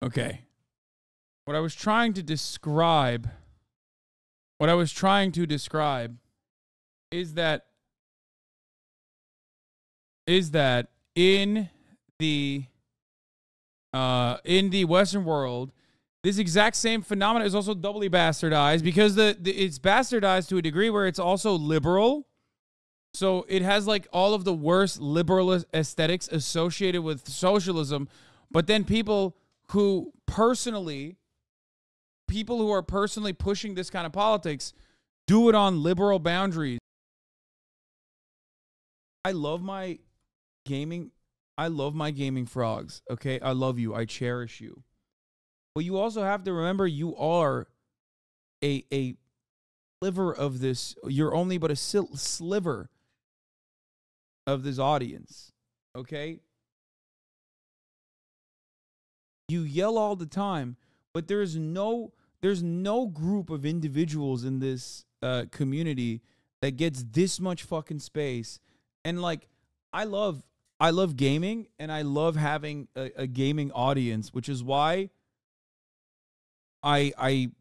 Okay. What I was trying to describe is that in the Western world, this exact same phenomenon is also doubly bastardized because it's bastardized to a degree where it's also liberal. So it has like all of the worst liberal aesthetics associated with socialism, but then people who are personally pushing this kind of politics do it on liberal boundaries. I love my gaming frogs, okay? I love you. I cherish you. But you also have to remember you are a sliver of this. You're only but a sliver of this audience, okay? You yell all the time, but there's no group of individuals in this community that gets this much fucking space. And like, I love gaming, and I love having a gaming audience, which is why I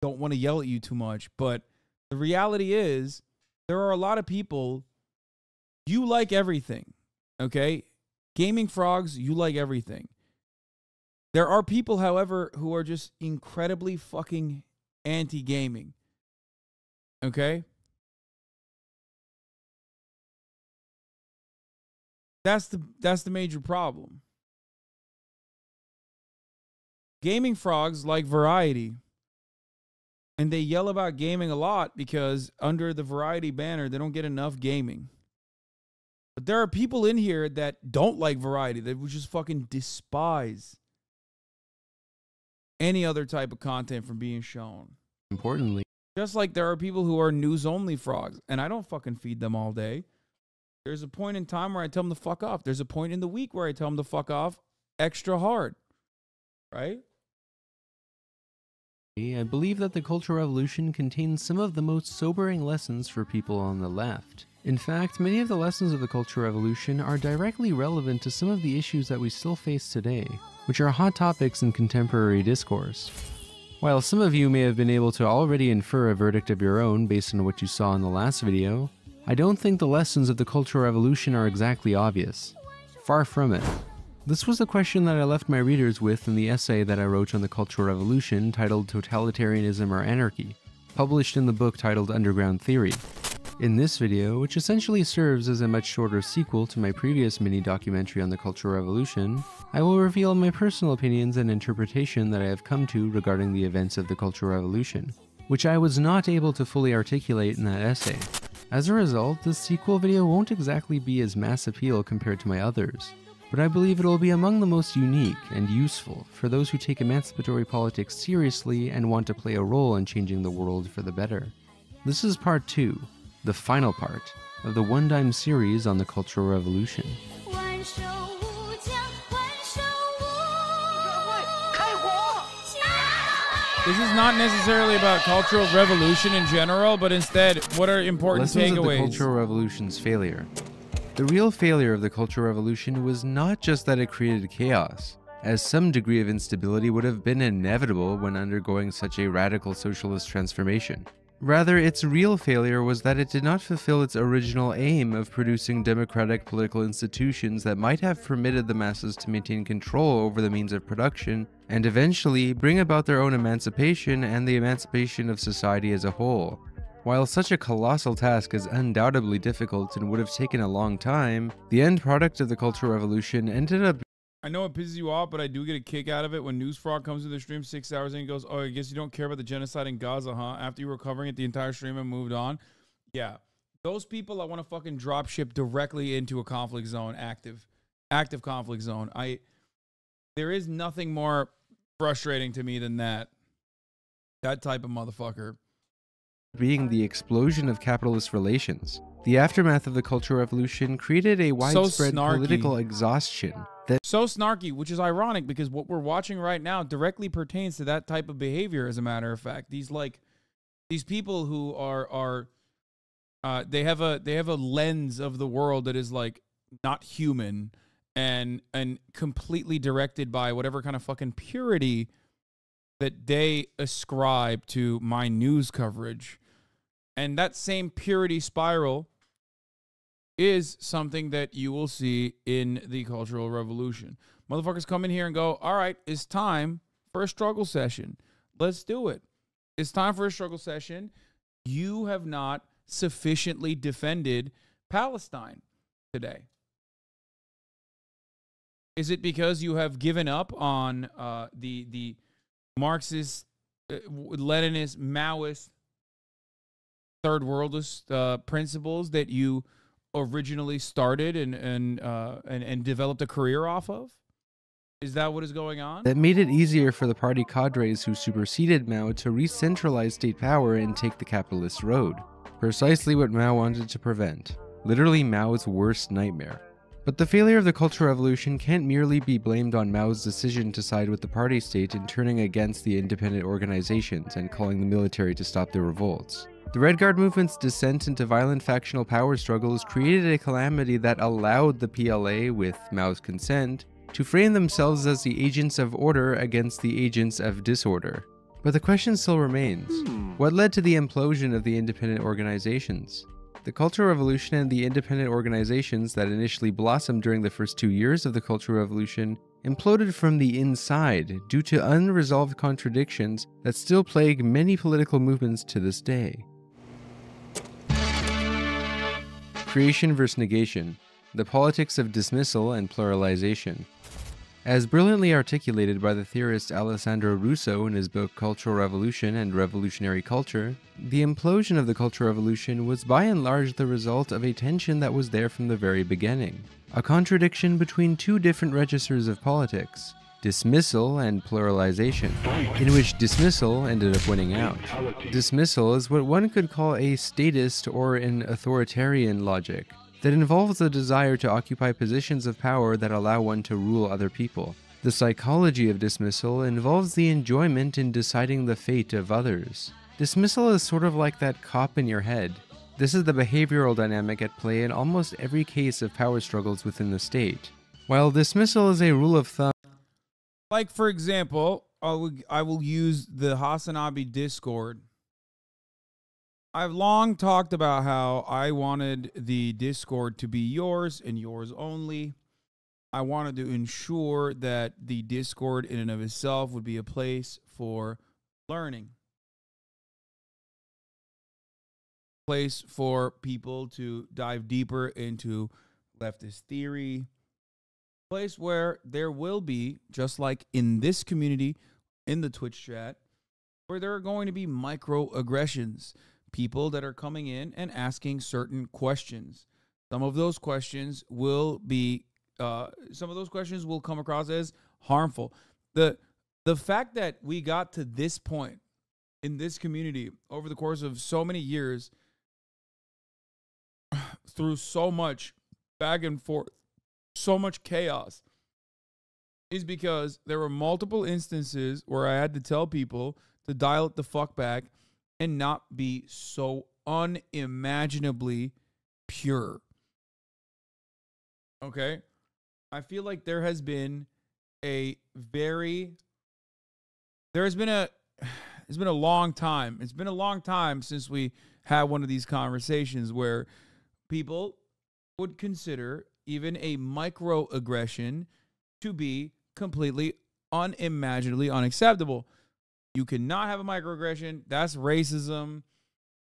don't want to yell at you too much. But the reality is, there are a lot of people. You like everything, okay? Gaming frogs, you like everything. There are people, however, who are just incredibly fucking anti-gaming, okay? That's the major problem. Gaming frogs like variety, and they yell about gaming a lot because under the variety banner, they don't get enough gaming. But there are people in here that don't like variety, that would just fucking despise any other type of content from being shown. Importantly, just like there are people who are news-only frogs, and I don't fucking feed them all day. There's a point in time where I tell them to fuck off. There's a point in the week where I tell them to fuck off extra hard, right? I believe that the Cultural Revolution contains some of the most sobering lessons for people on the left. In fact, many of the lessons of the Cultural Revolution are directly relevant to some of the issues that we still face today, which are hot topics in contemporary discourse. While some of you may have been able to already infer a verdict of your own based on what you saw in the last video, I don't think the lessons of the Cultural Revolution are exactly obvious. Far from it. This was the question that I left my readers with in the essay that I wrote on the Cultural Revolution titled Totalitarianism or Anarchy, published in the book titled Underground Theory. In this video, which essentially serves as a much shorter sequel to my previous mini-documentary on the Cultural Revolution, I will reveal my personal opinions and interpretation that I have come to regarding the events of the Cultural Revolution, which I was not able to fully articulate in that essay. As a result, this sequel video won't exactly be as mass appeal compared to my others, but I believe it will be among the most unique and useful for those who take emancipatory politics seriously and want to play a role in changing the world for the better. This is part 2. The final part of the one-dime series on the Cultural Revolution. This is not necessarily about cultural revolution in general, but instead, what are important Lessons takeaways? Of the Cultural Revolution's failure. The real failure of the Cultural Revolution was not just that it created chaos, as some degree of instability would have been inevitable when undergoing such a radical socialist transformation. Rather, its real failure was that it did not fulfill its original aim of producing democratic political institutions that might have permitted the masses to maintain control over the means of production and eventually bring about their own emancipation and the emancipation of society as a whole. While such a colossal task is undoubtedly difficult and would have taken a long time, the end product of the Cultural Revolution ended up. I know it pisses you off, but I do get a kick out of it when NewsFrog comes to the stream 6 hours and he goes, "Oh, I guess you don't care about the genocide in Gaza, huh?" After you were covering it the entire stream and moved on. Yeah. Those people I want to fucking drop ship directly into a conflict zone, active conflict zone. There is nothing more frustrating to me than that. That type of motherfucker. Being the explosion of capitalist relations. The aftermath of the Cultural Revolution created a widespread political exhaustion. So snarky, which is ironic because what we're watching right now directly pertains to that type of behavior. As a matter of fact, these people who are they have a lens of the world that is like not human, and completely directed by whatever kind of fucking purity that they ascribe to my news coverage. And that same purity spiral is something that you will see in the Cultural Revolution. Motherfuckers come in here and go, all right, it's time for a struggle session. Let's do it. It's time for a struggle session. You have not sufficiently defended Palestine today. Is it because you have given up on the Marxist, Leninist, Maoist, third worldist principles that you originally started and developed a career off of? Is that what is going on? That made it easier for the party cadres who superseded Mao to re-centralize state power and take the capitalist road. Precisely what Mao wanted to prevent. Literally Mao's worst nightmare. But the failure of the Cultural Revolution can't merely be blamed on Mao's decision to side with the party state in turning against the independent organizations and calling the military to stop their revolts. The Red Guard movement's descent into violent factional power struggles created a calamity that allowed the PLA, with Mao's consent, to frame themselves as the agents of order against the agents of disorder. But the question still remains, what led to the implosion of the independent organizations? The Cultural Revolution and the independent organizations that initially blossomed during the first 2 years of the Cultural Revolution imploded from the inside due to unresolved contradictions that still plague many political movements to this day. Creation versus negation, the politics of dismissal and pluralization. As brilliantly articulated by the theorist Alessandro Russo in his book Cultural Revolution and Revolutionary Culture, the implosion of the Cultural Revolution was by and large the result of a tension that was there from the very beginning. A contradiction between two different registers of politics, dismissal and pluralization, in which dismissal ended up winning out. Dismissal is what one could call a statist or an authoritarian logic that involves the desire to occupy positions of power that allow one to rule other people. The psychology of dismissal involves the enjoyment in deciding the fate of others. Dismissal is sort of like that cop in your head. This is the behavioral dynamic at play in almost every case of power struggles within the state. While dismissal is a rule of thumb, like, for example, I will use the HasanAbi Discord. I've long talked about how I wanted the Discord to be yours and yours only. I wanted to ensure that the Discord in and of itself would be a place for learning. Place for people to dive deeper into leftist theory. Place where there will be, just like in this community, in the Twitch chat, where there are going to be microaggressions. People that are coming in and asking certain questions. Some of those questions will be, come across as harmful. The fact that we got to this point in this community over the course of so many years, through so much back and forth, so much chaos, is because there were multiple instances where I had to tell people to dial it the fuck back and not be so unimaginably pure. Okay? I feel like there has been a long time. It's been a long time since we had one of these conversations where people would consider even a microaggression to be completely unimaginably unacceptable. You cannot have a microaggression. That's racism.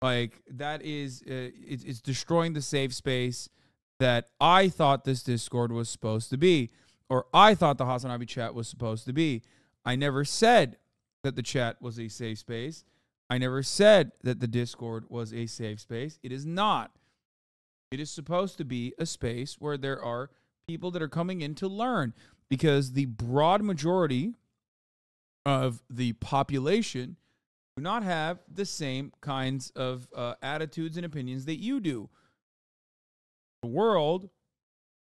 Like, that is, it's destroying the safe space that I thought this Discord was supposed to be, or I thought the HasanAbi chat was supposed to be. I never said that the chat was a safe space. I never said that the Discord was a safe space. It is not. It is supposed to be a space where there are people that are coming in to learn, because the broad majority of the population do not have the same kinds of attitudes and opinions that you do. The world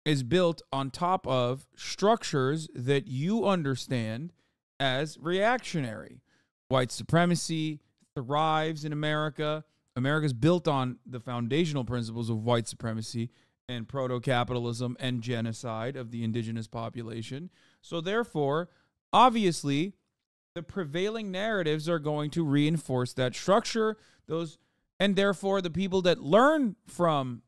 is built on top of structures that you understand as reactionary. White supremacy thrives in America. America is built on the foundational principles of white supremacy and proto-capitalism and genocide of the indigenous population. So therefore, obviously, the prevailing narratives are going to reinforce that structure. And therefore, the people that learn from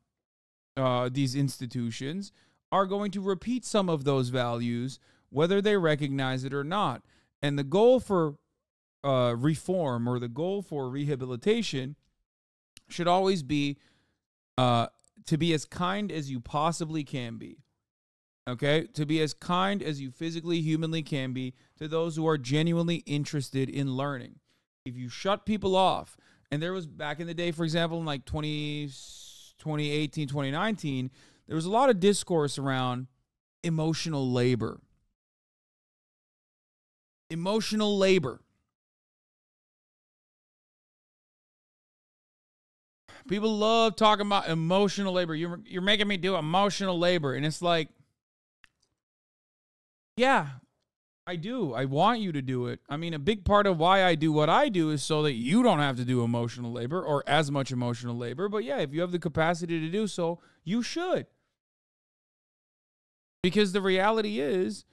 these institutions are going to repeat some of those values, whether they recognize it or not. And the goal for reform, or the goal for rehabilitation, should always be to be as kind as you possibly can be. Okay? To be as kind as you physically, humanly can be to those who are genuinely interested in learning. If you shut people off, and there was back in the day, for example, in like 2018, 2019, there was a lot of discourse around emotional labor. Emotional labor. People love talking about emotional labor. You're making me do emotional labor. And it's like, yeah, I do. I want you to do it. I mean, a big part of why I do what I do is so that you don't have to do emotional labor or as much emotional labor. But yeah, if you have the capacity to do so, you should. Because the reality is,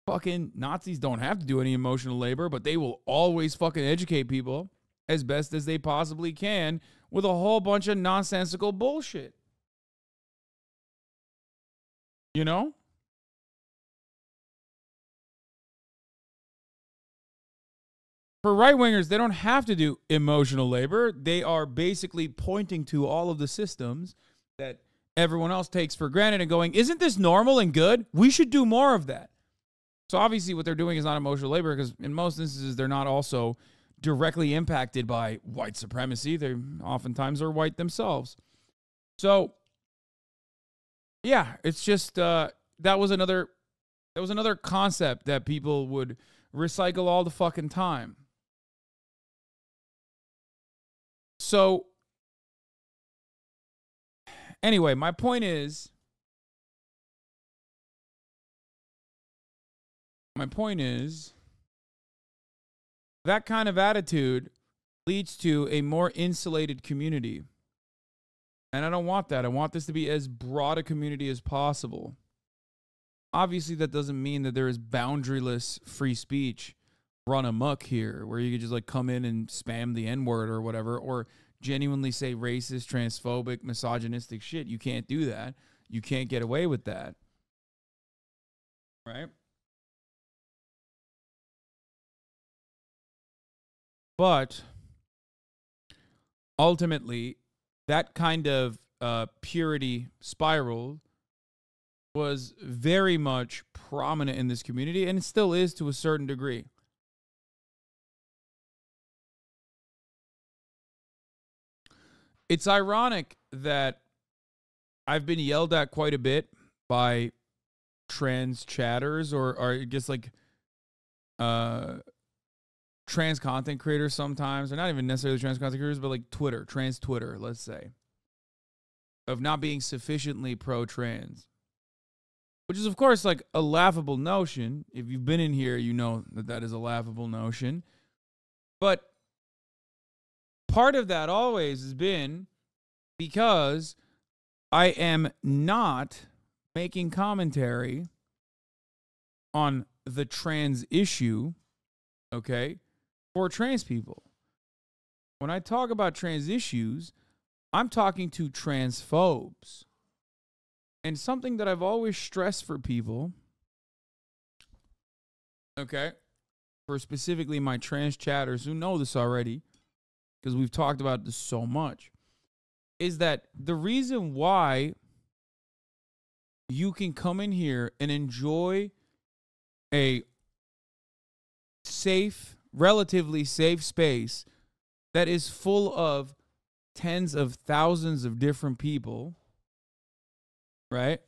fucking Nazis don't have to do any emotional labor, but they will always fucking educate people as best as they possibly can with a whole bunch of nonsensical bullshit. You know? For right-wingers, they don't have to do emotional labor. They are basically pointing to all of the systems that everyone else takes for granted and going, isn't this normal and good? We should do more of that. So obviously what they're doing is not emotional labor, because in most instances, they're not also directly impacted by white supremacy. They oftentimes are white themselves. So, yeah, it's just that was another concept that people would recycle all the fucking time. So, anyway, my point is that kind of attitude leads to a more insulated community. And I don't want that. I want this to be as broad a community as possible. Obviously, that doesn't mean that there is boundaryless free speech run amok here, where you could just like come in and spam the N-word or whatever, or genuinely say racist, transphobic, misogynistic shit. You can't do that. You can't get away with that. Right? But ultimately, that kind of purity spiral was very much prominent in this community, and it still is to a certain degree. It's ironic that I've been yelled at quite a bit by trans chatters, or just like trans content creators sometimes, or not even necessarily trans content creators, but like trans Twitter, let's say, of not being sufficiently pro-trans. Which is, of course, like a laughable notion. If you've been in here, you know that that is a laughable notion. But part of that always has been because I am not making commentary on the trans issue, okay, for trans people. When I talk about trans issues, I'm talking to transphobes. And something that I've always stressed for people, okay, for specifically my trans chatters who know this already, because we've talked about this so much, is that the reason why you can come in here and enjoy a safe, relatively safe space that is full of tens of thousands of different people, right?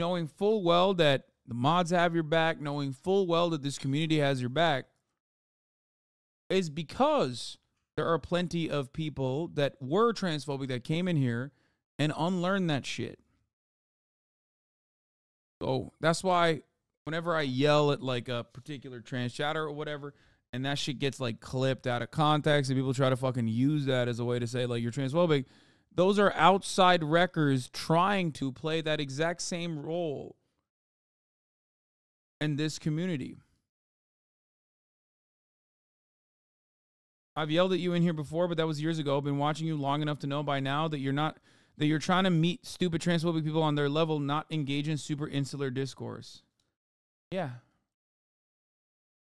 Knowing full well that the mods have your back, knowing full well that this community has your back, is because there are plenty of people that were transphobic that came in here and unlearned that shit. So that's why whenever I yell at like a particular trans chatter or whatever, and that shit gets like clipped out of context and people try to fucking use that as a way to say like you're transphobic, Those are outside wreckers trying to play that exact same role in this community. I've yelled at you in here before, but that was years ago. I've been watching you long enough to know by now that you're trying to meet stupid transphobic people on their level, not engage in super insular discourse. Yeah.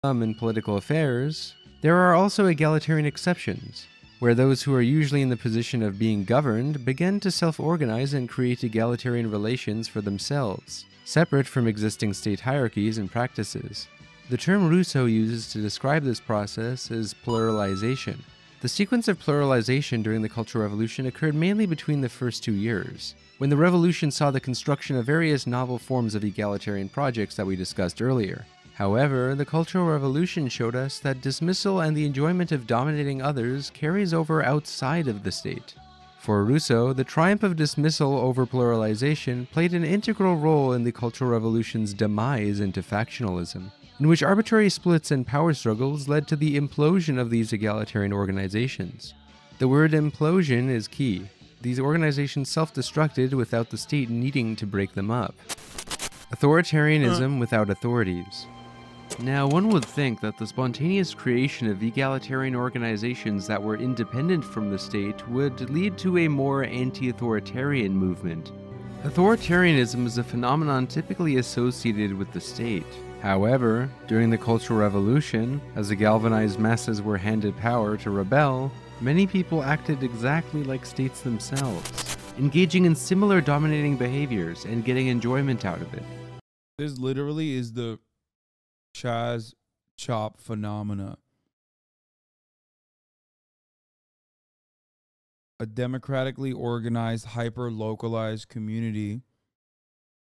In political affairs, there are also egalitarian exceptions, where those who are usually in the position of being governed begin to self-organize and create egalitarian relations for themselves, separate from existing state hierarchies and practices. The term Rousseau uses to describe this process is pluralization. The sequence of pluralization during the Cultural Revolution occurred mainly between the first 2 years, when the revolution saw the construction of various novel forms of egalitarian projects that we discussed earlier. However, the Cultural Revolution showed us that dismissal and the enjoyment of dominating others carries over outside of the state. For Rousseau, the triumph of dismissal over pluralization played an integral role in the Cultural Revolution's demise into factionalism, in which arbitrary splits and power struggles led to the implosion of these egalitarian organizations. The word implosion is key. These organizations self-destructed without the state needing to break them up. Authoritarianism without authorities. Now, one would think that the spontaneous creation of egalitarian organizations that were independent from the state would lead to a more anti-authoritarian movement. Authoritarianism is a phenomenon typically associated with the state. However, during the Cultural Revolution, as the galvanized masses were handed power to rebel, many people acted exactly like states themselves, engaging in similar dominating behaviors and getting enjoyment out of it. This literally is the Chaz Chop phenomena. A democratically organized, hyper-localized community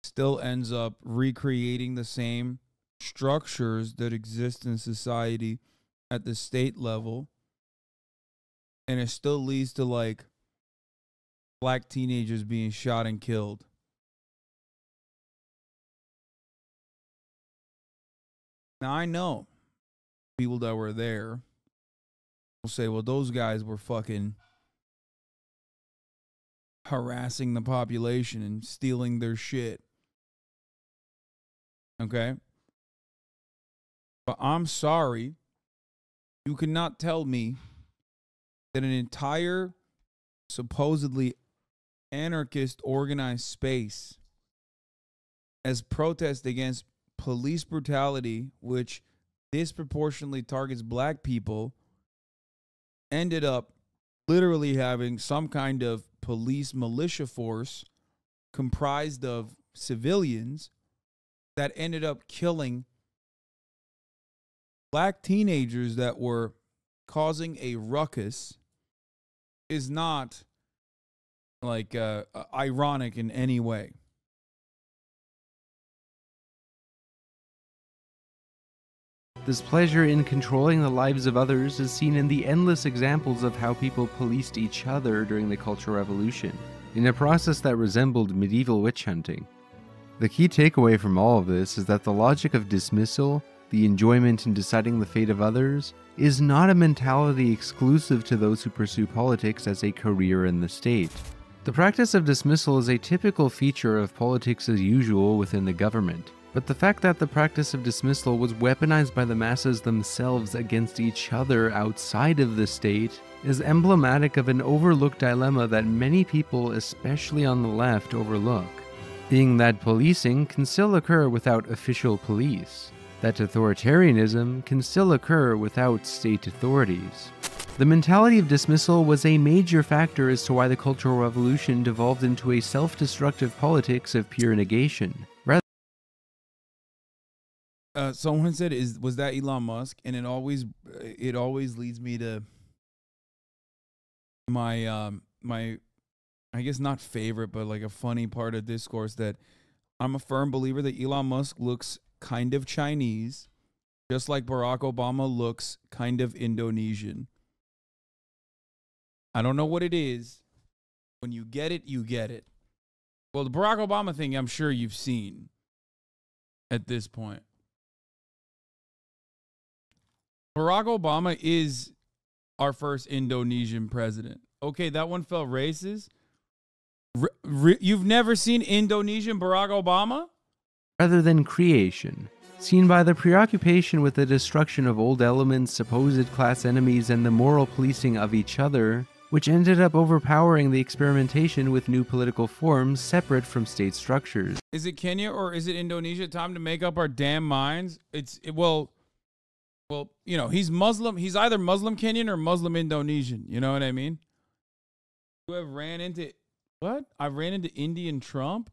still ends up recreating the same structures that exist in society at the state level, and it still leads to like black teenagers being shot and killed. Now I know people that were there will say, well, those guys were fucking harassing the population and stealing their shit. Okay? But I'm sorry, you cannot tell me that an entire supposedly anarchist organized space as protest against police brutality, which disproportionately targets black people, ended up literally having some kind of police militia force comprised of civilians that ended up killing black teenagers that were causing a ruckus is not like ironic in any way. This pleasure in controlling the lives of others is seen in the endless examples of how people policed each other during the Cultural Revolution, in a process that resembled medieval witch hunting. The key takeaway from all of this is that the logic of dismissal, the enjoyment in deciding the fate of others, is not a mentality exclusive to those who pursue politics as a career in the state. The practice of dismissal is a typical feature of politics as usual within the government. But the fact that the practice of dismissal was weaponized by the masses themselves against each other outside of the state is emblematic of an overlooked dilemma that many people, especially on the left, overlook, being that policing can still occur without official police, that authoritarianism can still occur without state authorities. The mentality of dismissal was a major factor as to why the Cultural Revolution devolved into a self-destructive politics of pure negation. Someone said, was that Elon Musk? And it always leads me to my I guess not favorite, but like a funny part of discourse, that I'm a firm believer that Elon Musk looks kind of Chinese, just like Barack Obama looks kind of Indonesian. I don't know what it is. When you get it, you get it. Well, the Barack Obama thing, I'm sure you've seen at this point. Barack Obama is our first Indonesian president. Okay, that one felt racist. You've never seen Indonesian Barack Obama? Rather than creation, seen by the preoccupation with the destruction of old elements, supposed class enemies, and the moral policing of each other, which ended up overpowering the experimentation with new political forms separate from state structures. Is it Kenya or is it Indonesia? Time to make up our damn minds. Well, you know, he's Muslim. He's either Muslim Kenyan or Muslim Indonesian. You know what I mean? You have ran into what? I ran into Indian Trump.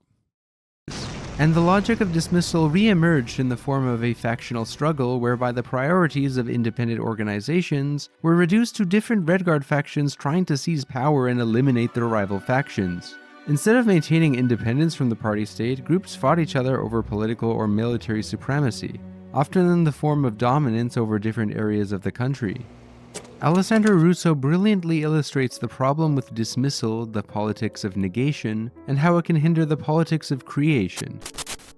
And the logic of dismissal re-emerged in the form of a factional struggle whereby the priorities of independent organizations were reduced to different Red Guard factions trying to seize power and eliminate their rival factions. Instead of maintaining independence from the party state, groups fought each other over political or military supremacy, often in the form of dominance over different areas of the country. Alessandro Russo brilliantly illustrates the problem with dismissal, the politics of negation, and how it can hinder the politics of creation.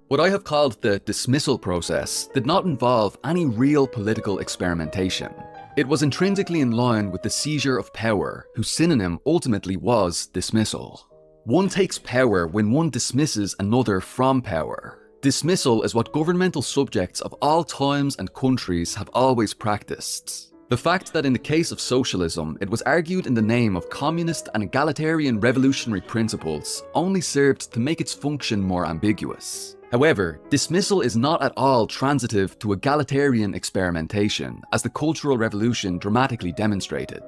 What I have called the dismissal process did not involve any real political experimentation. It was intrinsically in line with the seizure of power, whose synonym ultimately was dismissal. One takes power when one dismisses another from power. Dismissal is what governmental subjects of all times and countries have always practiced. The fact that in the case of socialism, it was argued in the name of communist and egalitarian revolutionary principles only served to make its function more ambiguous. However, dismissal is not at all transitive to egalitarian experimentation, as the Cultural Revolution dramatically demonstrated.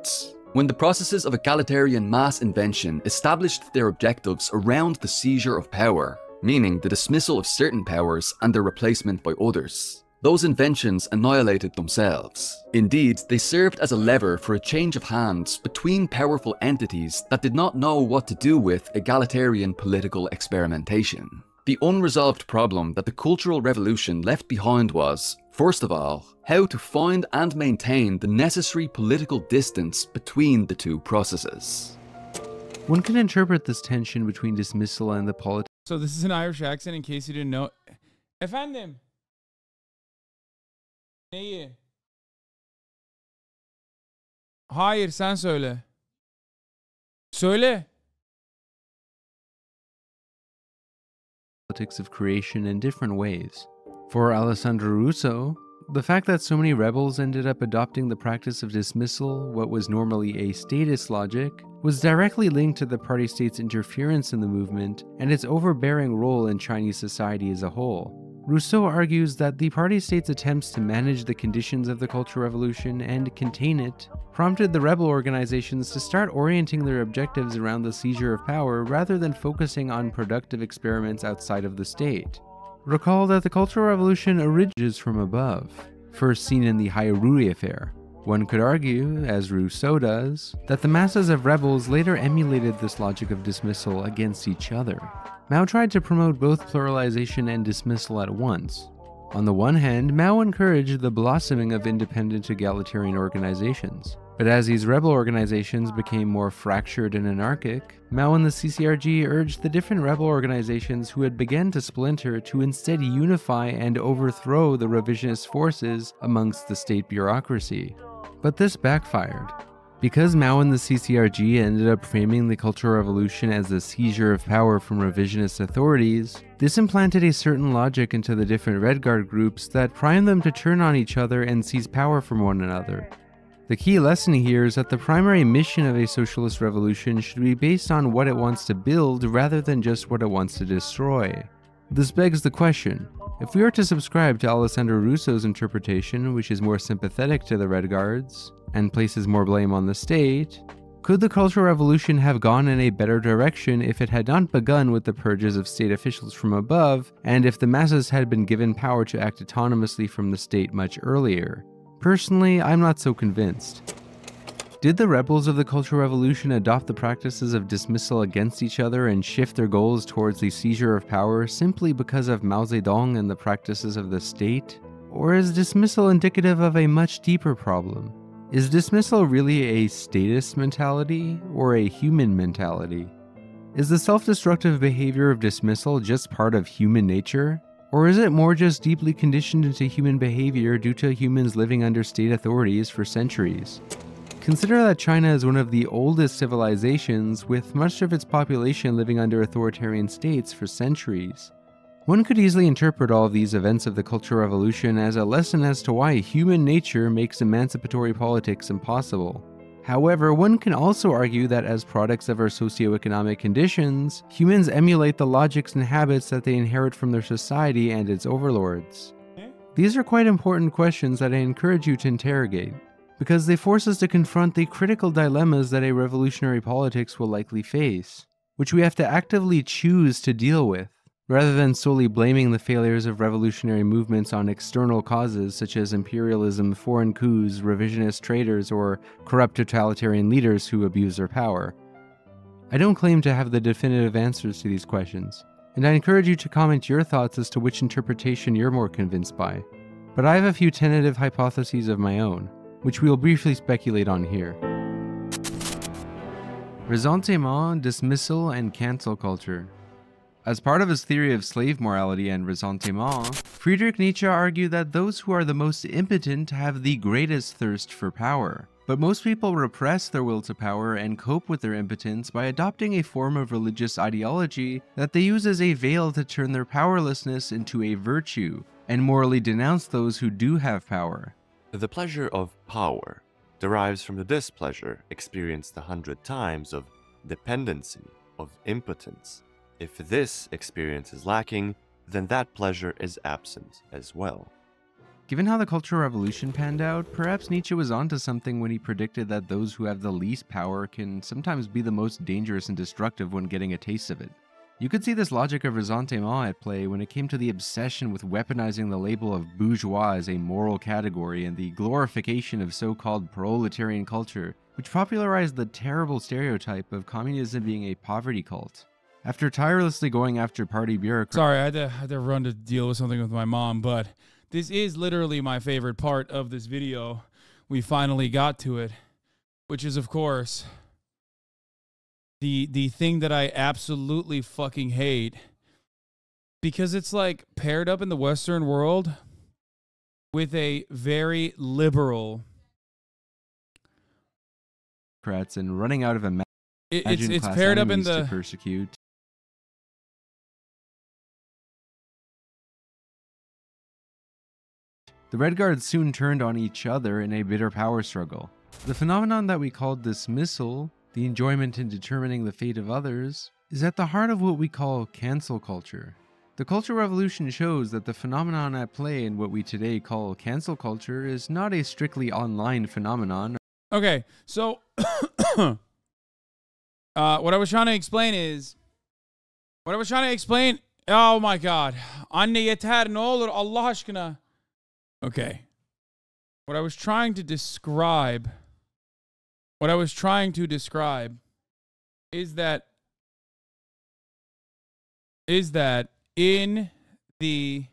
When the processes of egalitarian mass invention established their objectives around the seizure of power, meaning the dismissal of certain powers and their replacement by others, those inventions annihilated themselves. Indeed, they served as a lever for a change of hands between powerful entities that did not know what to do with egalitarian political experimentation. The unresolved problem that the Cultural Revolution left behind was, first of all, how to find and maintain the necessary political distance between the two processes. One can interpret this tension between dismissal and the politics. So this is an Irish accent in case you didn't know. Efendim. Neyi? Hayır, sen söyle. Söyle. Politics of creation in different ways. For Alessandro Russo, the fact that so many rebels ended up adopting the practice of dismissal, what was normally a statist logic, was directly linked to the party state's interference in the movement and its overbearing role in Chinese society as a whole. Rousseau argues that the party state's attempts to manage the conditions of the Cultural Revolution and contain it prompted the rebel organizations to start orienting their objectives around the seizure of power rather than focusing on productive experiments outside of the state. Recall that the Cultural Revolution originates from above, first seen in the Hairuri affair. One could argue, as Rousseau does, that the masses of rebels later emulated this logic of dismissal against each other. Mao tried to promote both pluralization and dismissal at once. On the one hand, Mao encouraged the blossoming of independent egalitarian organizations. But as these rebel organizations became more fractured and anarchic, Mao and the CCRG urged the different rebel organizations who had begun to splinter to instead unify and overthrow the revisionist forces amongst the state bureaucracy. But this backfired. Because Mao and the CCRG ended up framing the Cultural Revolution as the seizure of power from revisionist authorities, this implanted a certain logic into the different Red Guard groups that primed them to turn on each other and seize power from one another. The key lesson here is that the primary mission of a socialist revolution should be based on what it wants to build rather than just what it wants to destroy. This begs the question, if we are to subscribe to Alessandro Russo's interpretation, which is more sympathetic to the Red Guards, and places more blame on the state, could the Cultural Revolution have gone in a better direction if it had not begun with the purges of state officials from above, and if the masses had been given power to act autonomously from the state much earlier? Personally, I'm not so convinced. Did the rebels of the Cultural Revolution adopt the practices of dismissal against each other and shift their goals towards the seizure of power simply because of Mao Zedong and the practices of the state? Or is dismissal indicative of a much deeper problem? Is dismissal really a statist mentality or a human mentality? Is the self-destructive behavior of dismissal just part of human nature? Or is it more just deeply conditioned into human behavior due to humans living under state authorities for centuries? Consider that China is one of the oldest civilizations, with much of its population living under authoritarian states for centuries. One could easily interpret all of these events of the Cultural Revolution as a lesson as to why human nature makes emancipatory politics impossible. However, one can also argue that as products of our socioeconomic conditions, humans emulate the logics and habits that they inherit from their society and its overlords. These are quite important questions that I encourage you to interrogate, because they force us to confront the critical dilemmas that a revolutionary politics will likely face, which we have to actively choose to deal with, rather than solely blaming the failures of revolutionary movements on external causes such as imperialism, foreign coups, revisionist traders, or corrupt totalitarian leaders who abuse their power. I don't claim to have the definitive answers to these questions, and I encourage you to comment your thoughts as to which interpretation you're more convinced by. But I have a few tentative hypotheses of my own, which we will briefly speculate on here. Ressentiment, dismissal, and cancel culture. As part of his theory of slave morality and ressentiment, Friedrich Nietzsche argued that those who are the most impotent have the greatest thirst for power. But most people repress their will to power and cope with their impotence by adopting a form of religious ideology that they use as a veil to turn their powerlessness into a virtue, and morally denounce those who do have power. The pleasure of power derives from the displeasure experienced 100 times of dependency, of impotence. If this experience is lacking, then that pleasure is absent as well. Given how the Cultural Revolution panned out, perhaps Nietzsche was onto something when he predicted that those who have the least power can sometimes be the most dangerous and destructive when getting a taste of it. You could see this logic of ressentiment at play when it came to the obsession with weaponizing the label of bourgeois as a moral category and the glorification of so-called proletarian culture, which popularized the terrible stereotype of communism being a poverty cult. After tirelessly going after party bureaucrats... Sorry, I had to run to deal with something with my mom, but this is literally my favorite part of this video. We finally got to it, which is, of course, the thing that I absolutely fucking hate, because it's like paired up in the Western world with a very liberal... and running out of it's paired up in the... to persecute. The Red Guards soon turned on each other in a bitter power struggle. The phenomenon that we call dismissal, the enjoyment in determining the fate of others, is at the heart of what we call cancel culture. The Cultural Revolution shows that the phenomenon at play in what we today call cancel culture is not a strictly online phenomenon. Okay, so what I was trying to explain is... Oh my God. Anne yeter ne olur Allah aşkına. Okay. What I was trying to describe is that in the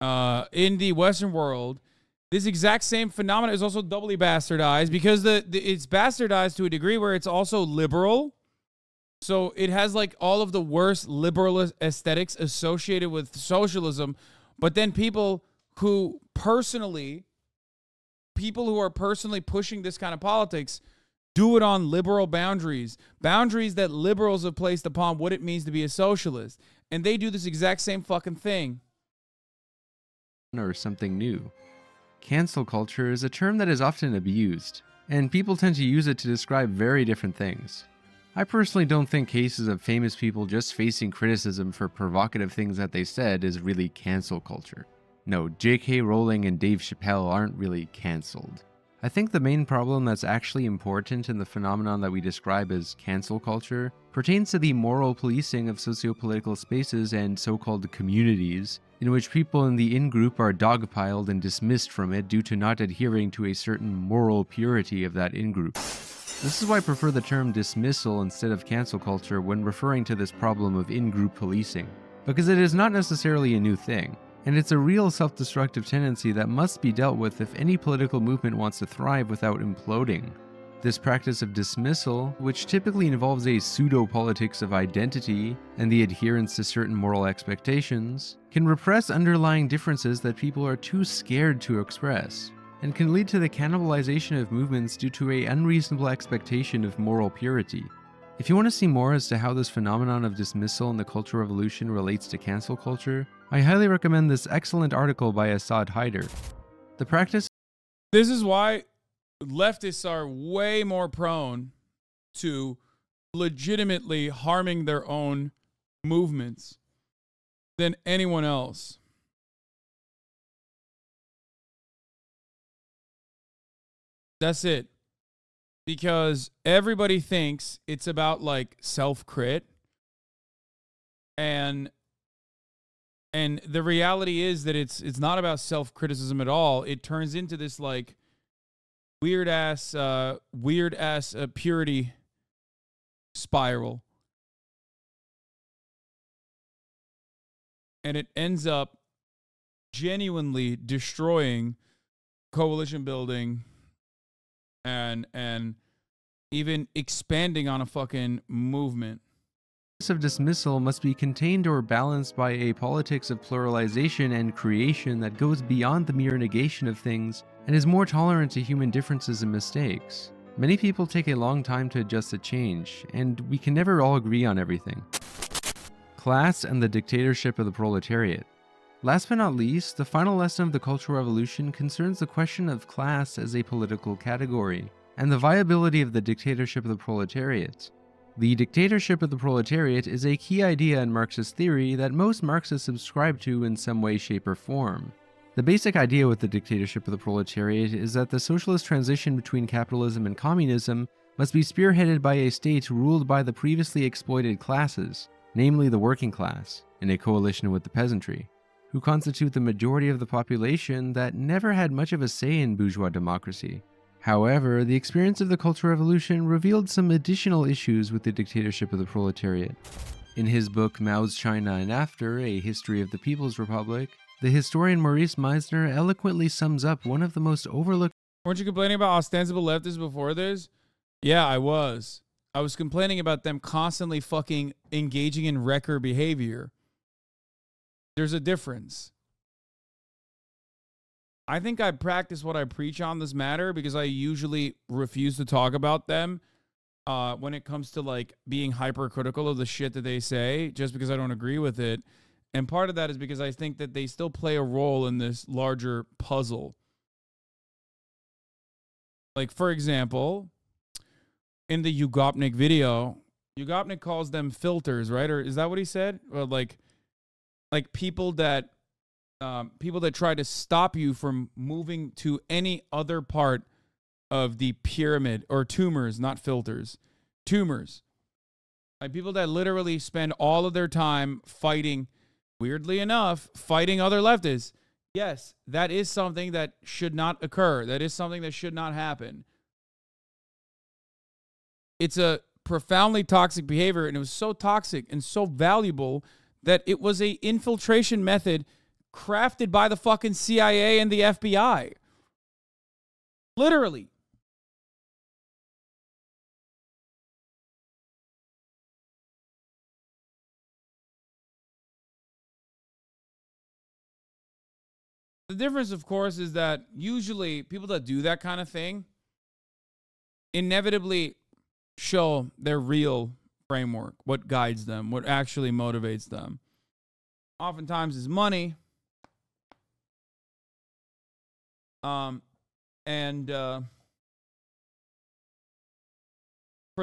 Western world, this exact same phenomenon is also doubly bastardized, because it's bastardized to a degree where it's also liberal. So it has like all of the worst liberal aesthetics associated with socialism, but then people who are personally pushing this kind of politics do it on liberal boundaries that liberals have placed upon what it means to be a socialist. And they do this exact same fucking thing. Or something new. Cancel culture is a term that is often abused, and people tend to use it to describe very different things. I personally don't think cases of famous people just facing criticism for provocative things that they said is really cancel culture. No, J.K. Rowling and Dave Chappelle aren't really cancelled. I think the main problem that's actually important in the phenomenon that we describe as cancel culture pertains to the moral policing of socio-political spaces and so-called communities, in which people in the in-group are dogpiled and dismissed from it due to not adhering to a certain moral purity of that in-group. This is why I prefer the term dismissal instead of cancel culture when referring to this problem of in-group policing, because it is not necessarily a new thing. And it's a real self-destructive tendency that must be dealt with if any political movement wants to thrive without imploding. This practice of dismissal, which typically involves a pseudo-politics of identity and the adherence to certain moral expectations, can repress underlying differences that people are too scared to express. and can lead to the cannibalization of movements due to an unreasonable expectation of moral purity. If you want to see more as to how this phenomenon of dismissal in the Cultural Revolution relates to cancel culture, I highly recommend this excellent article by Asad Haider. The practice. This is why leftists are way more prone to legitimately harming their own movements than anyone else. That's it. Because everybody thinks it's about like self-crit. And the reality is that it's not about self-criticism at all. It turns into this like weird ass purity spiral. And it ends up genuinely destroying coalition building and even expanding on a fucking movement. Of dismissal must be contained or balanced by a politics of pluralization and creation that goes beyond the mere negation of things and is more tolerant to human differences and mistakes. Many people take a long time to adjust to change, and we can never all agree on everything. Class and the dictatorship of the proletariat. Last but not least, the final lesson of the Cultural Revolution concerns the question of class as a political category, and the viability of the dictatorship of the proletariat. The dictatorship of the proletariat is a key idea in Marxist theory that most Marxists subscribe to in some way, shape, or form. The basic idea with the dictatorship of the proletariat is that the socialist transition between capitalism and communism must be spearheaded by a state ruled by the previously exploited classes, namely the working class, in a coalition with the peasantry, who constitute the majority of the population that never had much of a say in bourgeois democracy. However, the experience of the Cultural Revolution revealed some additional issues with the dictatorship of the proletariat. In his book Mao's China and After, A History of the People's Republic, the historian Maurice Meisner eloquently sums up one of the most overlooked... Weren't you complaining about ostensible leftists before this? Yeah, I was. I was complaining about them constantly fucking engaging in wrecker behavior. There's a difference. I think I practice what I preach on this matter because I usually refuse to talk about them when it comes to like being hypercritical of the shit that they say just because I don't agree with it. And part of that is because I think that they still play a role in this larger puzzle. Like, for example, in the Ugopnik video, Ugopnik calls them filters, right? Or is that what he said? Or like people that try to stop you from moving to any other part of the pyramid, or tumors, not filters, tumors. Like people that literally spend all of their time fighting, weirdly enough, fighting other leftists. Yes, that is something that should not occur. That is something that should not happen. It's a profoundly toxic behavior, and it was so toxic and so valuable that it was a infiltration method crafted by the fucking CIA and the FBI. Literally. The difference, of course, is that usually people that do that kind of thing inevitably show their real framework, what guides them, what actually motivates them. Oftentimes is money. For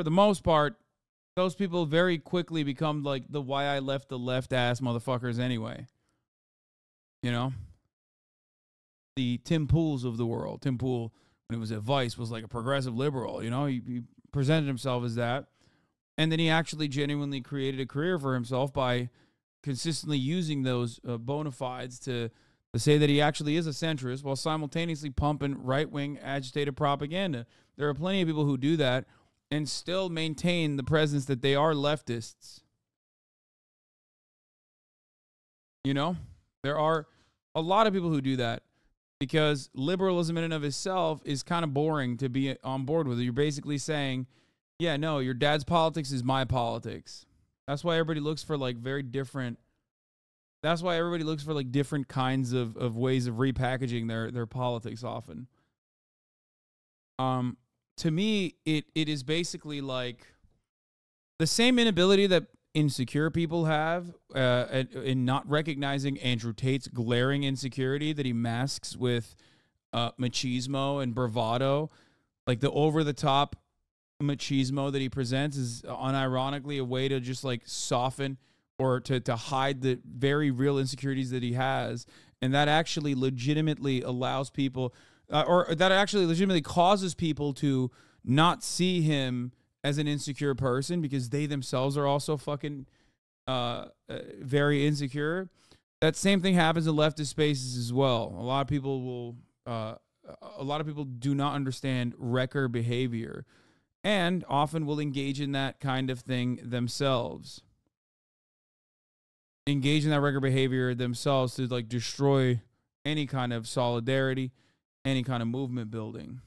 the most part, those people very quickly become like the why I left the left ass motherfuckers anyway. You know? The Tim Pools of the world. Tim Pool, when he was at Vice, was like a progressive liberal. You know, he presented himself as that. And then he actually genuinely created a career for himself by consistently using those bona fides to say that he actually is a centrist while simultaneously pumping right-wing agitated propaganda. There are plenty of people who do that and still maintain the presence that they are leftists. You know? There are a lot of people who do that because liberalism in and of itself is kind of boring to be on board with. You're basically saying, yeah, no, your dad's politics is my politics. That's why everybody looks for like very different. That's why everybody looks for like different kinds of ways of repackaging their politics often. To me, it is basically like the same inability that insecure people have in not recognizing Andrew Tate's glaring insecurity that he masks with machismo and bravado. Like the over-the-top machismo that he presents is unironically a way to just like soften or to hide the very real insecurities that he has. And that actually legitimately allows people, or that actually legitimately causes people to not see him as an insecure person because they themselves are also fucking very insecure. That same thing happens in leftist spaces as well. A lot of people do not understand wrecker behavior and often will engage in that kind of thing themselves. Engage in that wrecker behavior themselves to like destroy any kind of solidarity, any kind of movement building.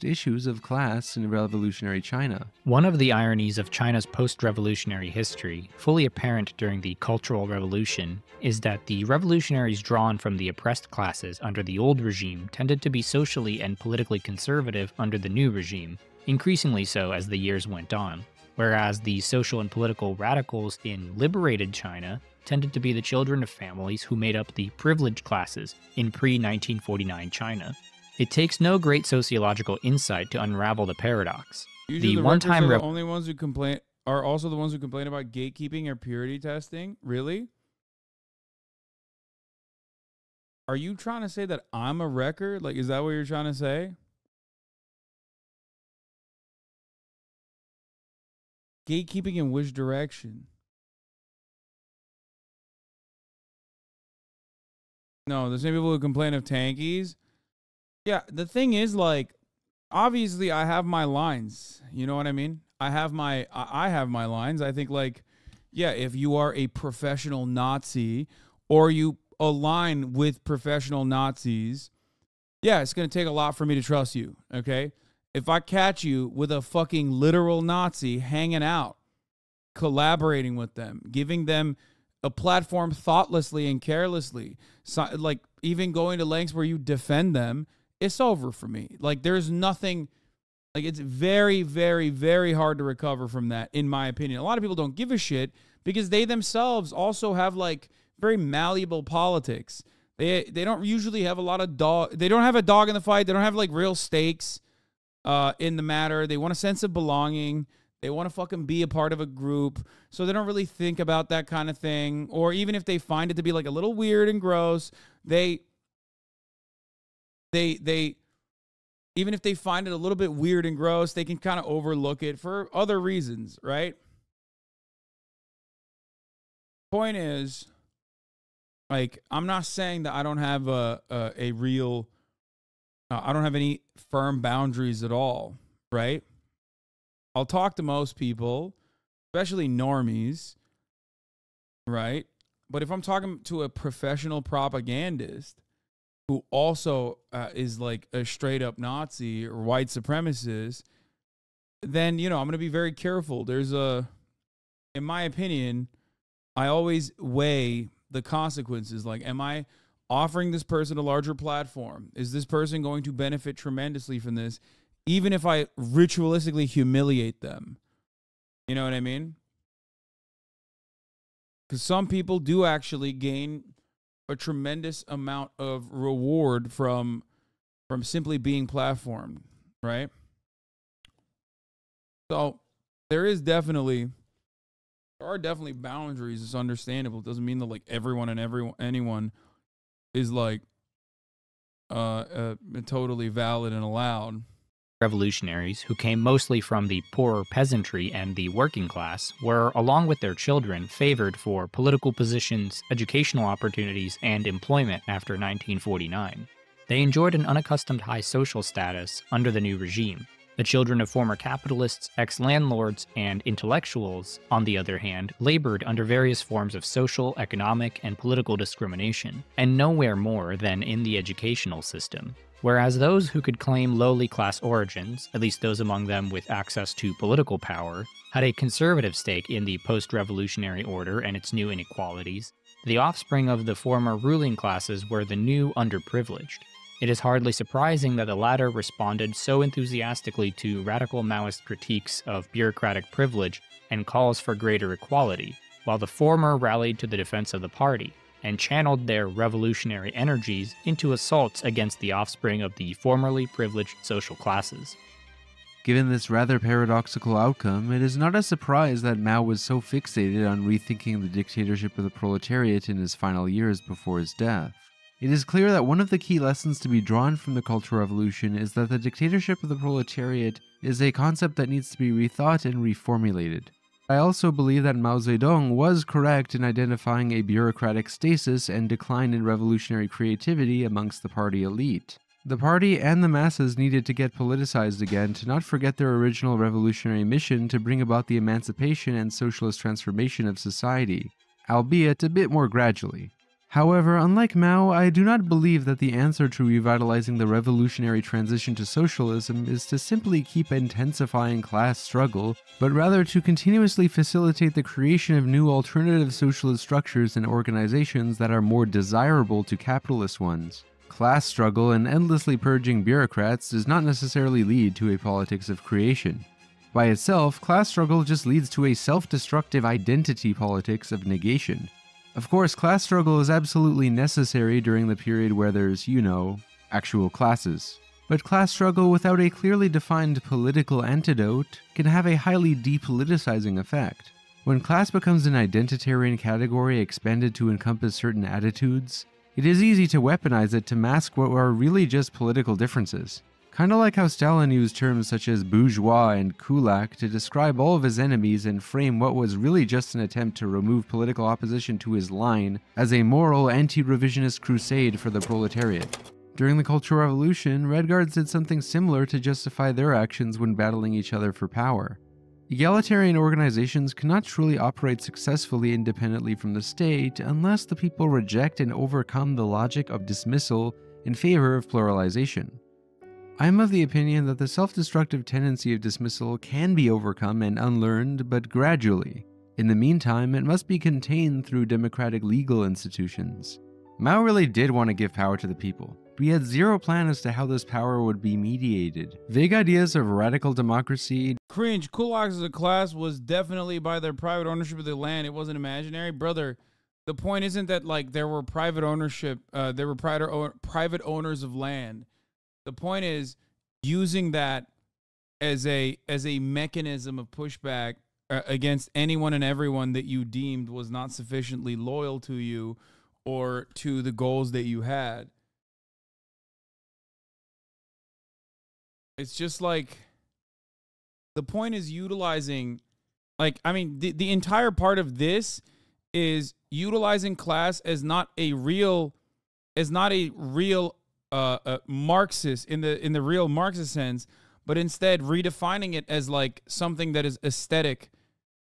Issues of class in revolutionary China. One of the ironies of China's post-revolutionary history, fully apparent during the Cultural Revolution, is that the revolutionaries drawn from the oppressed classes under the old regime tended to be socially and politically conservative under the new regime, increasingly so as the years went on, whereas the social and political radicals in liberated China tended to be the children of families who made up the privileged classes in pre-1949 China. It takes no great sociological insight to unravel the paradox. Usually the one-time are the only ones who complain are also the ones who complain about gatekeeping or purity testing. Really? Are you trying to say that I'm a wrecker? Like, is that what you're trying to say? Gatekeeping in which direction? No, the same people who complain of tankies. Yeah, the thing is, like, obviously I have my lines. You know what I mean? I have my lines. I think, like, yeah, if you are a professional Nazi or you align with professional Nazis, yeah, it's going to take a lot for me to trust you, okay? If I catch you with a fucking literal Nazi hanging out, collaborating with them, giving them a platform thoughtlessly and carelessly, so, like, even going to lengths where you defend them, it's over for me. Like, there's nothing, like, it's very, very, very hard to recover from that, in my opinion. A lot of people don't give a shit because they themselves also have, like, very malleable politics. They don't usually have a lot of they don't have a dog in the fight. They don't have, like, real stakes in the matter. They want a sense of belonging. They want to fucking be a part of a group. So they don't really think about that kind of thing. Or even if they find it to be, like, a little weird and gross, they even if they find it a little bit weird and gross, they can kind of overlook it for other reasons, right? Point is, like, I'm not saying that I don't have a real, I don't have any firm boundaries at all, right? I'll talk to most people, especially normies, right? But if I'm talking to a professional propagandist who also is like a straight up Nazi or white supremacist, then, you know, I'm going to be very careful. There's in my opinion, I always weigh the consequences. Like, am I offering this person a larger platform? Is this person going to benefit tremendously from this, even if I ritualistically humiliate them? You know what I mean? Because some people do actually gain a tremendous amount of reward from simply being platformed, right? So there are definitely boundaries. It's understandable. It doesn't mean that, like, everyone and anyone is, like, totally valid and allowed. Revolutionaries, who came mostly from the poorer peasantry and the working class, were, along with their children, favored for political positions, educational opportunities, and employment after 1949. They enjoyed an unaccustomed high social status under the new regime. The children of former capitalists, ex-landlords, and intellectuals, on the other hand, labored under various forms of social, economic, and political discrimination, and nowhere more than in the educational system. Whereas those who could claim lowly class origins, at least those among them with access to political power, had a conservative stake in the post-revolutionary order and its new inequalities, the offspring of the former ruling classes were the new underprivileged. It is hardly surprising that the latter responded so enthusiastically to radical Maoist critiques of bureaucratic privilege and calls for greater equality, while the former rallied to the defense of the party and channeled their revolutionary energies into assaults against the offspring of the formerly privileged social classes. Given this rather paradoxical outcome, it is not a surprise that Mao was so fixated on rethinking the dictatorship of the proletariat in his final years before his death. It is clear that one of the key lessons to be drawn from the Cultural Revolution is that the dictatorship of the proletariat is a concept that needs to be rethought and reformulated. I also believe that Mao Zedong was correct in identifying a bureaucratic stasis and decline in revolutionary creativity amongst the party elite. The party and the masses needed to get politicized again to not forget their original revolutionary mission to bring about the emancipation and socialist transformation of society, albeit a bit more gradually. However, unlike Mao, I do not believe that the answer to revitalizing the revolutionary transition to socialism is to simply keep intensifying class struggle, but rather to continuously facilitate the creation of new alternative socialist structures and organizations that are more desirable to capitalist ones. Class struggle and endlessly purging bureaucrats does not necessarily lead to a politics of creation. By itself, class struggle just leads to a self-destructive identity politics of negation. Of course, class struggle is absolutely necessary during the period where there's, actual classes. But class struggle without a clearly defined political antidote can have a highly depoliticizing effect. When class becomes an identitarian category expanded to encompass certain attitudes, it is easy to weaponize it to mask what are really just political differences. Kinda like how Stalin used terms such as bourgeois and kulak to describe all of his enemies and frame what was really just an attempt to remove political opposition to his line as a moral anti-revisionist crusade for the proletariat. During the Cultural Revolution, Red Guards did something similar to justify their actions when battling each other for power. Egalitarian organizations cannot truly operate successfully independently from the state unless the people reject and overcome the logic of dismissal in favor of pluralization. I am of the opinion that the self-destructive tendency of dismissal can be overcome and unlearned, but gradually. In the meantime, it must be contained through democratic legal institutions. Mao really did want to give power to the people, but he had zero plan as to how this power would be mediated. Vague ideas of radical democracy. Cringe. Kulaks as a class was definitely by their private ownership of the land. It wasn't imaginary. Brother, the point isn't that there were private ownership, there were private owners of land. The point is using that as a mechanism of pushback against anyone and everyone that you deemed was not sufficiently loyal to you or to the goals that you had. It's just like the point is utilizing, the entire part of this is utilizing class as not a real Marxist in the real Marxist sense, but instead redefining it as something that is aesthetic,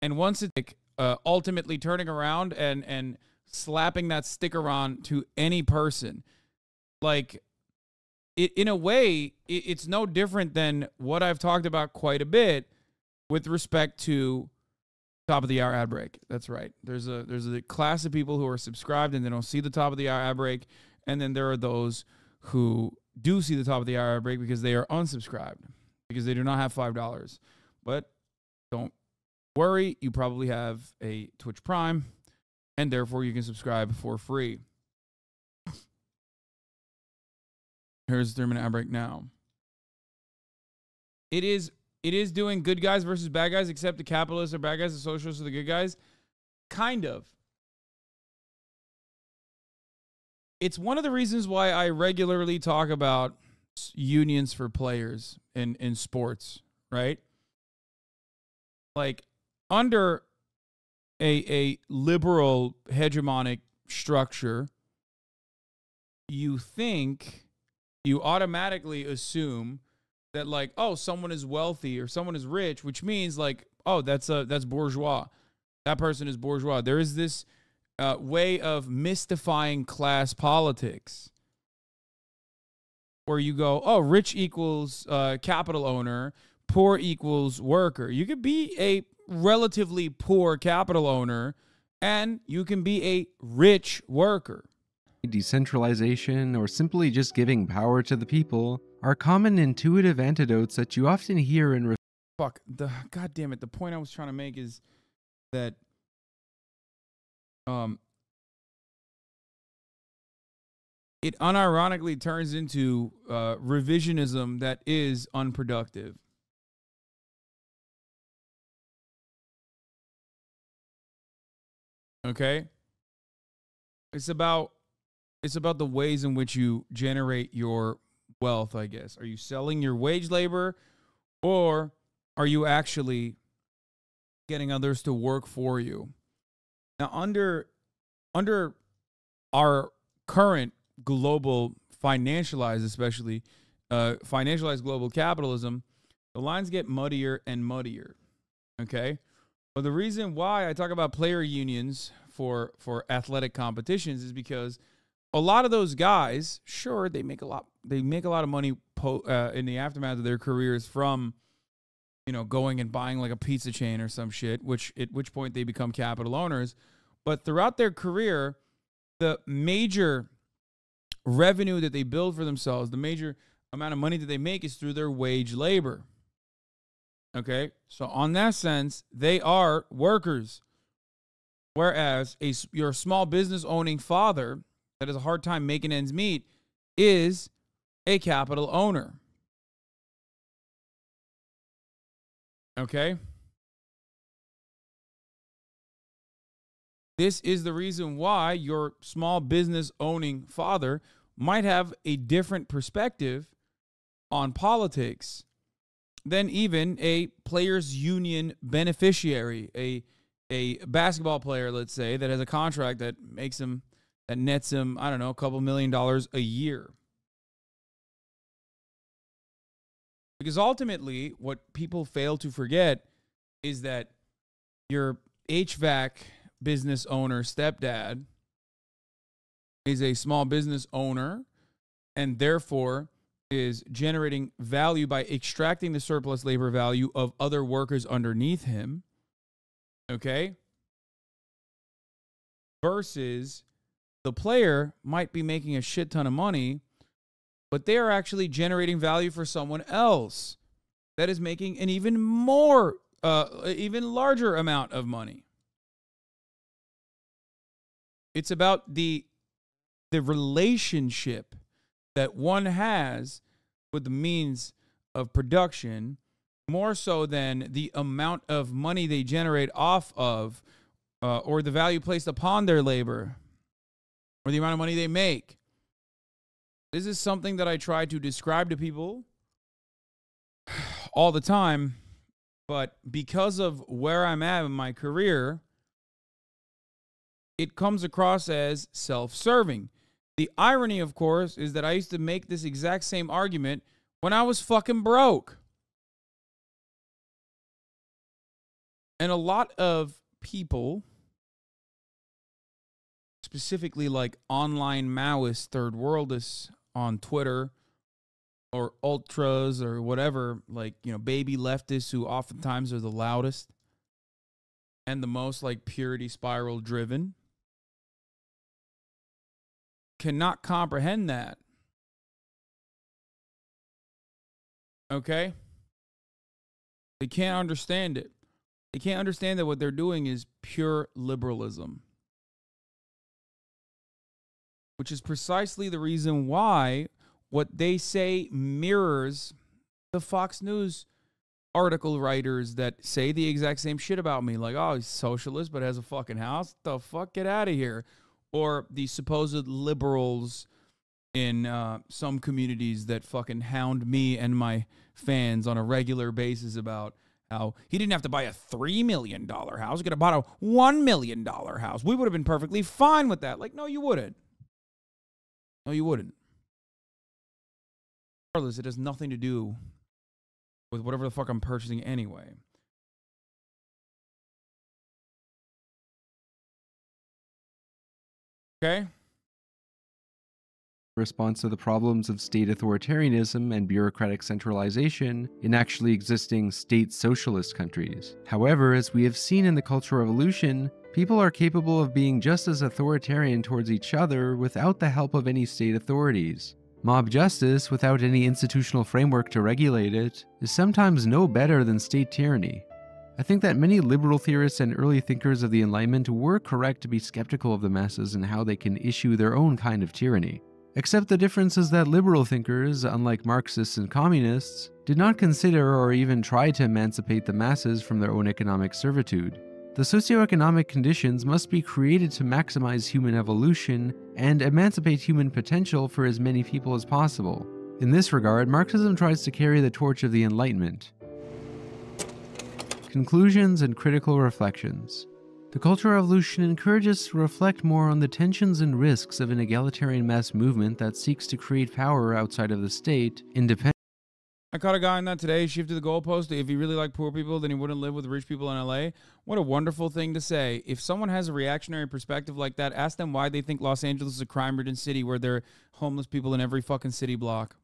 and once it's ultimately turning around and slapping that sticker on to any person, in a way, it's no different than what I've talked about quite a bit with respect to top of the hour ad break. That's right. There's a class of people who are subscribed and they don't see the top of the hour ad break, and then there are those who do see the top of the hour break because they are unsubscribed, because they do not have $5. But don't worry, you probably have a Twitch Prime, and therefore you can subscribe for free. Here's the 3-minute ad break now. It is doing good guys versus bad guys, except the capitalists are bad guys, the socialists are the good guys. Kind of. It's one of the reasons why I regularly talk about unions for players in sports, right? Under a liberal hegemonic structure, you automatically assume that someone is wealthy or someone is rich, which means that's bourgeois. That person is bourgeois. There is this way of mystifying class politics where you go, oh, rich equals capital owner, poor equals worker. You could be a relatively poor capital owner and you can be a rich worker. decentralization, or simply just giving power to the people are common intuitive antidotes that you often hear in Fuck. God damn it. The point I was trying to make is that it unironically turns into revisionism that is unproductive. Okay? It's about the ways in which you generate your wealth, I guess. Are you selling your wage labor, or are you actually getting others to work for you? Now, under our current global financialized, especially financialized global capitalism, the lines get muddier and muddier. Okay? But the reason why I talk about player unions for athletic competitions is because a lot of those guys, sure, they make a lot of money in the aftermath of their careers from, you know, going and buying like a pizza chain or some shit, at which point they become capital owners. But throughout their career, the major revenue that they build for themselves, the major amount of money that they make is through their wage labor. Okay? So on that sense, they are workers. Whereas your small business owning father that has a hard time making ends meet is a capital owner. Okay? This is the reason why your small business owning father might have a different perspective on politics than even a players union beneficiary, a basketball player, let's say, that has a contract that nets him, I don't know, a couple $1 million a year. Because ultimately, what people fail to forget is that your HVAC business owner stepdad is a small business owner and therefore is generating value by extracting the surplus labor value of other workers underneath him. Okay? Versus the player might be making a shit ton of money, but they are actually generating value for someone else that is making an even larger amount of money. It's about the relationship that one has with the means of production, more so than the amount of money they generate off of or the value placed upon their labor or the amount of money they make. This is something that I try to describe to people all the time, but because of where I'm at in my career, it comes across as self-serving. The irony, of course, is that I used to make this exact same argument when I was fucking broke. And a lot of people, specifically like online Maoist third worldists on Twitter or ultras or whatever, like, you know, baby leftists who oftentimes are the loudest and the most like purity spiral driven, cannot comprehend that. Okay? They can't understand it. They can't understand that what they're doing is pure liberalism. Which is precisely the reason why what they say mirrors the Fox News article writers that say the exact same shit about me. Like, oh, he's socialist but has a fucking house. The fuck? Get out of here. Or the supposed liberals in some communities that fucking hound me and my fans on a regular basis about how he didn't have to buy a $3 million house. He could have bought a $1 million house. We would have been perfectly fine with that. Like, no, you wouldn't. No, you wouldn't. Regardless, it has nothing to do with whatever the fuck I'm purchasing anyway. Okay? response to the problems of state authoritarianism and bureaucratic centralization in actually existing state socialist countries. However, as we have seen in the Cultural Revolution, people are capable of being just as authoritarian towards each other without the help of any state authorities. Mob justice, without any institutional framework to regulate it, is sometimes no better than state tyranny. I think that many liberal theorists and early thinkers of the Enlightenment were correct to be skeptical of the masses and how they can issue their own kind of tyranny. Except the difference is that liberal thinkers, unlike Marxists and communists, did not consider or even try to emancipate the masses from their own economic servitude. The socioeconomic conditions must be created to maximize human evolution and emancipate human potential for as many people as possible. In this regard, Marxism tries to carry the torch of the Enlightenment. Conclusions and critical reflections. The Cultural Revolution encourages us to reflect more on the tensions and risks of an egalitarian mass movement that seeks to create power outside of the state, independent. I caught a guy on that today. He shifted the goalpost. If he really liked poor people, then he wouldn't live with rich people in LA. What a wonderful thing to say. If someone has a reactionary perspective like that, ask them why they think Los Angeles is a crime-ridden city where there are homeless people in every fucking city block.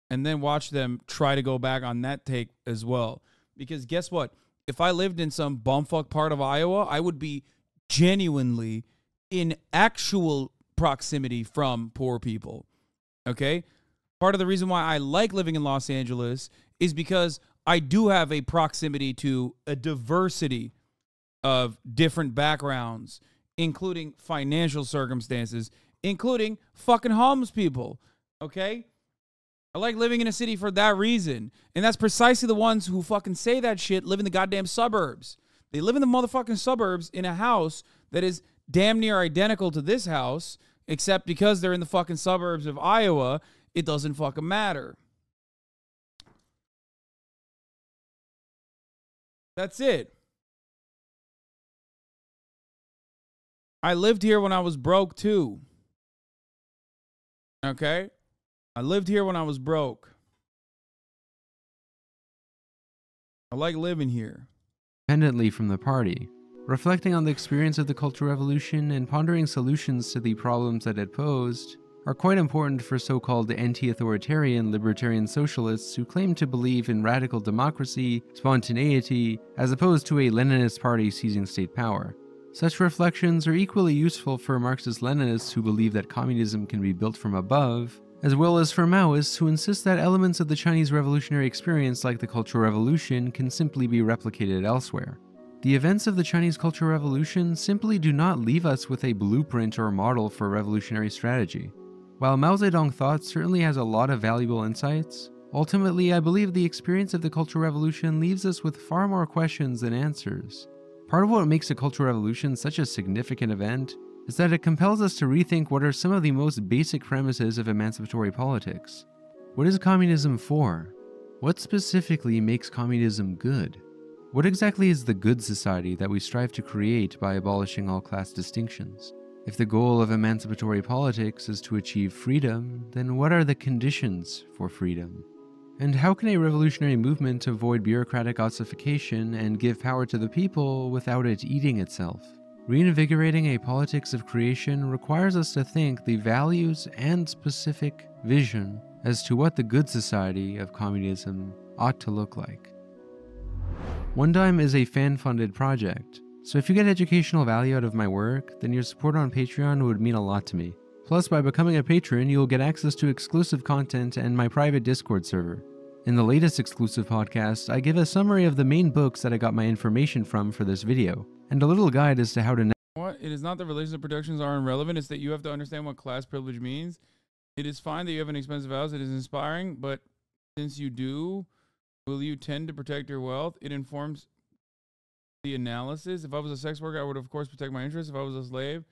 And then watch them try to go back on that take as well. Because guess what? If I lived in some bumfuck part of Iowa, I would be genuinely in actual proximity from poor people. Okay? Part of the reason why I like living in Los Angeles is because I do have a proximity to a diversity of different backgrounds, including financial circumstances, including fucking homeless people. Okay? I like living in a city for that reason. And that's precisely the ones who fucking say that shit live in the goddamn suburbs. They live in the motherfucking suburbs in a house that is damn near identical to this house, except because they're in the fucking suburbs of Iowa, it doesn't fucking matter. That's it. I lived here when I was broke too. Okay? I lived here when I was broke. I like living here. Independently from the party. Reflecting on the experience of the Cultural Revolution and pondering solutions to the problems that it posed are quite important for so-called anti-authoritarian libertarian socialists who claim to believe in radical democracy, spontaneity, as opposed to a Leninist party seizing state power. Such reflections are equally useful for Marxist-Leninists who believe that communism can be built from above, as well as for Maoists who insist that elements of the Chinese revolutionary experience like the Cultural Revolution can simply be replicated elsewhere. The events of the Chinese Cultural Revolution simply do not leave us with a blueprint or model for revolutionary strategy. While Mao Zedong thought certainly has a lot of valuable insights, ultimately I believe the experience of the Cultural Revolution leaves us with far more questions than answers. Part of what makes the Cultural Revolution such a significant event is that it compels us to rethink what are some of the most basic premises of emancipatory politics. What is communism for? What specifically makes communism good? What exactly is the good society that we strive to create by abolishing all class distinctions? If the goal of emancipatory politics is to achieve freedom, then what are the conditions for freedom? And how can a revolutionary movement avoid bureaucratic ossification and give power to the people without it eating itself? Reinvigorating a politics of creation requires us to think the values and specific vision as to what the good society of communism ought to look like. One Dime is a fan-funded project, so if you get educational value out of my work, then your support on Patreon would mean a lot to me. Plus, by becoming a patron, you'll get access to exclusive content and my private Discord server. In the latest exclusive podcast, I give a summary of the main books that I got my information from for this video, and a little guide as to how to... What? It is not that religious productions are irrelevant, it's that you have to understand what class privilege means. It is fine that you have an expensive house, it is inspiring, but since you do, will you tend to protect your wealth? It informs the analysis. If I was a sex worker, I would of course protect my interests. If I was a slave,